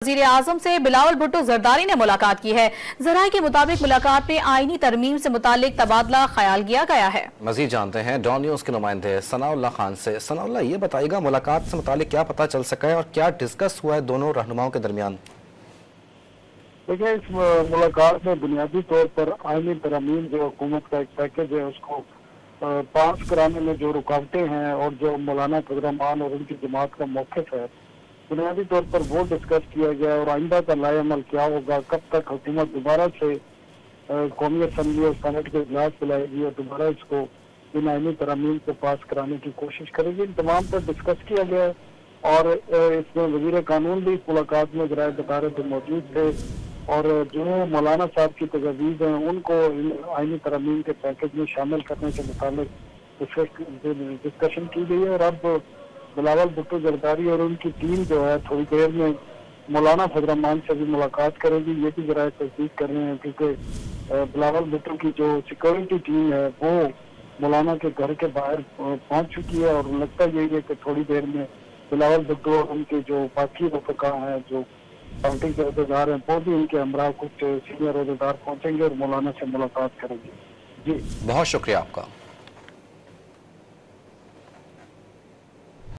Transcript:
वज़ीर आज़म से बिलावल भुट्टो जरदारी ने मुलाकात की है। ज़राए के मुताबिक मुलाकात में आईनी तरमीम से मुतालिक तबादला ख्याल किया गया है। मजीद जानते हैं डॉन न्यूज़ के नुमाइंदे सनाउल्लाह खान से। सनाउल्लाह, ये बताइएगा मुलाकात से मुतालिक क्या पता चल सका है और क्या डिस्कस हुआ है दोनों रहनुमाओं के दरमियान? देखिए, इस मुलाकात में बुनियादी तौर पर आईनी तरमीम जो हुकूमत का एक पैकेज है उसको पास कराने में जो रुकावटें हैं और जो मौलाना फजल रहमान और उनकी जमात का मौक़िफ़ है, बुनियादी तौर पर वो डिस्कस किया गया और आइंदा का लाए अमल क्या होगा, कब तक हुकूमत दोबारा से कौमी असम्बली और सेनेट के इजलास बुलाएगी और दोबारा इसको इन आईनी तरमीम को पास कराने की कोशिश करेगी। इन तमाम पर डिस्कस किया गया है और इसमें वज़ीर कानून भी इस मुलाकात में ज़राए बता रहे थे मौजूद थे और जो मौलाना साहब की तजवीज़ हैं उनको इन आईनी तरमीम के पैकेज में शामिल करने के मुताबिक डिस्कशन की गई है। और अब बिलावल भुट्टो जरदारी और उनकी टीम जो है थोड़ी देर में मौलाना फजल रहमान से भी मुलाकात करेगी। ये भी ज़रा तस्दीक कर रहे हैं क्योंकि बिलावल भुट्टो की जो सिक्योरिटी टीम है वो मौलाना के घर के बाहर पहुंच चुकी है और लगता यही है कि थोड़ी देर में बिलावल भुट्टो और उनके जो बाकी रफ़का हैं जो पार्टी के अहदेदार हैं वो भी उनके हमरा कुछ सीनियर अहदेदार पहुंचेंगे और मौलाना से मुलाकात करेंगे। जी, बहुत शुक्रिया आपका।